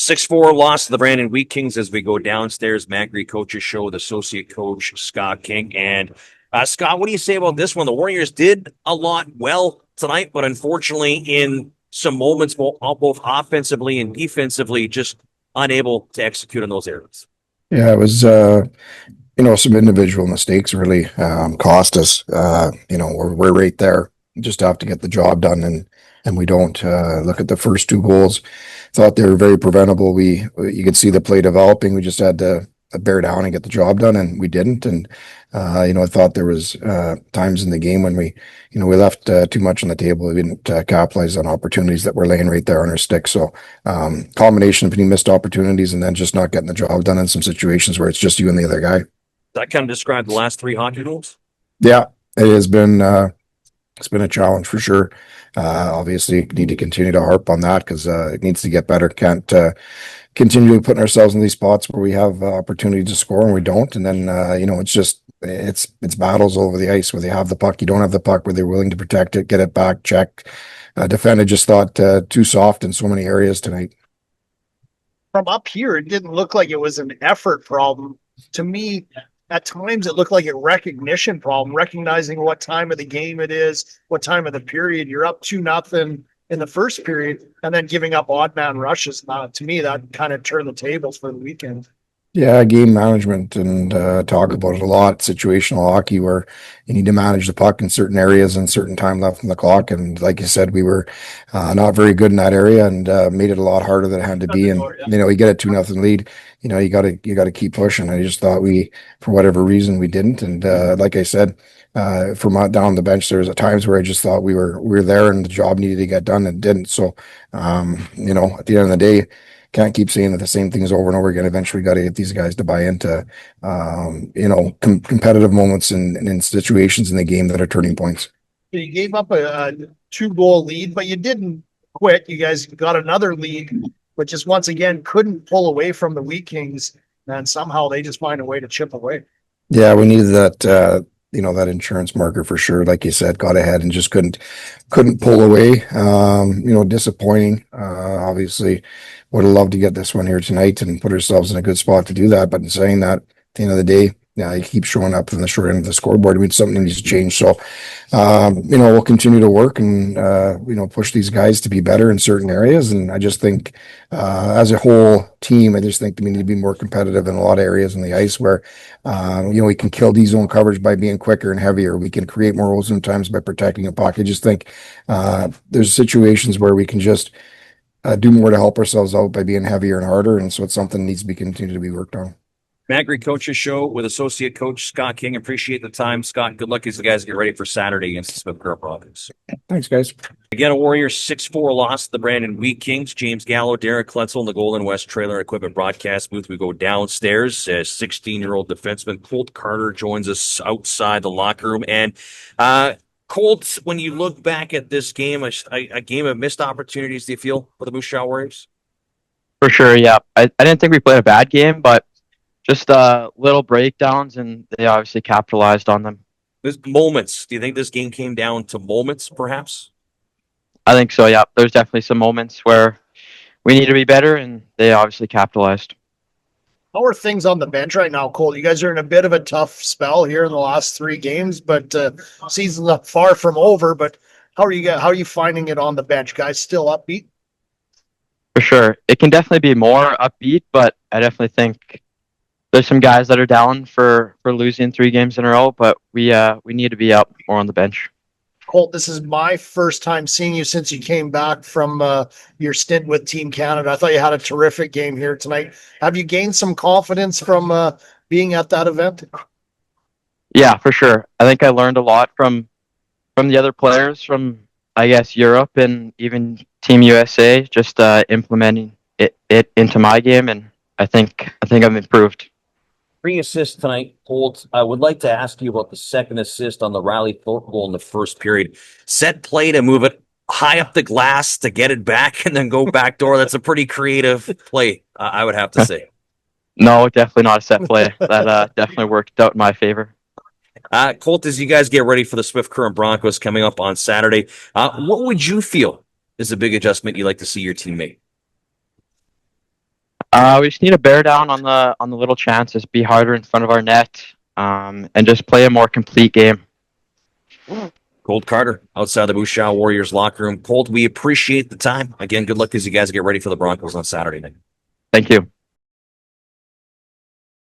6-4 loss to the Brandon Wheat Kings as we go downstairs. Magri Coaches Show with associate coach Scott King. And Scott, what do you say about this one? The Warriors did a lot well tonight, but unfortunately in some moments, both offensively and defensively, just unable to execute on those areas. Yeah, it was, some individual mistakes really cost us. We're right there. Just have to get the job done, and we don't. Look at the first two goals. Thought they were very preventable. You could see the play developing. We just had to bear down and get the job done, and we didn't. And I thought there was times in the game when we left too much on the table. We didn't capitalize on opportunities that were laying right there on our stick. So combination between missed opportunities and then just not getting the job done in some situations where it's just you and the other guy. That kind of described the last three hockey goals. Yeah, it has been. It's been a challenge for sure. Obviously, need to continue to harp on that because it needs to get better. Can't continue putting ourselves in these spots where we have opportunity to score and we don't. And then it's battles over the ice where they have the puck, you don't have the puck, where they're willing to protect it, get it back, check. Defender just thought too soft in so many areas tonight. From up here, it didn't look like it was an effort problem. To me, at times it looked like a recognition problem, recognizing what time of the game it is, what time of the period. You're up 2-0 in the first period and then giving up odd man rushes. Now, to me, that kind of turned the tables for the weekend. Yeah, game management, and talk about it a lot. Situational hockey where you need to manage the puck in certain areas and certain time left on the clock. And like you said, we were not very good in that area and made it a lot harder than it had to be. And you get a 2-0 lead. You got to keep pushing. I just thought for whatever reason, we didn't. And like I said, from down the bench, there was times where I just thought we were there and the job needed to get done and didn't. So at the end of the day, can't keep saying that the same things over and over again. Eventually got to get these guys to buy into, competitive moments and situations in the game that are turning points. You gave up a 2-goal lead, but you didn't quit. You guys got another lead, but just once again, couldn't pull away from the Wheat Kings. And somehow they just find a way to chip away. Yeah, we needed that, that insurance marker for sure. Like you said, got ahead and just couldn't pull away. Disappointing. Obviously, would have loved to get this one here tonight and put ourselves in a good spot to do that. But in saying that, at the end of the day, you keep showing up in the short end of the scoreboard. I mean, something needs to change. So, we'll continue to work and, push these guys to be better in certain areas. And I just think, as a whole team, I just think we need to be more competitive in a lot of areas on the ice where, we can kill D zone coverage by being quicker and heavier. We can create more holes sometimes by protecting a puck. I just think, there's situations where we can just, do more to help ourselves out by being heavier and harder. And so it's something that needs to be continued to be worked on. Magri Coaches Show with associate coach Scott King. Appreciate the time, Scott. Good luck as the guys get ready for Saturday against the Smith Current Province. Thanks, guys. Again, a Warriors 6-4 loss to the Brandon Wheat Kings. James Gallo, Derek Kletzel in the Golden West Trailer Equipment broadcast booth. We go downstairs. 16-year-old defenseman Colt Carter joins us outside the locker room. And Colt, when you look back at this game, a game of missed opportunities, do you feel, for the Moose Jaw Warriors? For sure, yeah. I didn't think we played a bad game, but just little breakdowns, and they obviously capitalized on them. There's moments. Do you think this game came down to moments, perhaps? I think so, yeah. There's definitely some moments where we need to be better, and they obviously capitalized. How are things on the bench right now, Cole? You guys are in a bit of a tough spell here in the last 3 games, but season's not far from over. But how are you finding it on the bench? Guys still upbeat? For sure. It can definitely be more upbeat, but I definitely think there's some guys that are down for losing 3 games in a row, but we need to be up more on the bench. Colt, this is my first time seeing you since you came back from your stint with Team Canada. I thought you had a terrific game here tonight. Have you gained some confidence from being at that event? Yeah, for sure. I think I learned a lot from the other players from, I guess, Europe and even Team USA, just implementing it into my game, and I think I've improved. 3 assists tonight, Colt. I would like to ask you about the second assist on the Riley Thorpe goal in the first period. Set play to move it high up the glass to get it back and then go back door. That's a pretty creative play, I would have to say. No, definitely not a set play. That definitely worked out in my favor. Colt, as you guys get ready for the Swift Current Broncos coming up on Saturday, what would you feel is a big adjustment you'd like to see your team make? We just need to bear down on the little chances, be harder in front of our net, and just play a more complete game. Colt Carter, outside the Bouchard Warriors locker room. Colt, we appreciate the time. Again, good luck as you guys get ready for the Broncos on Saturday night. Thank you.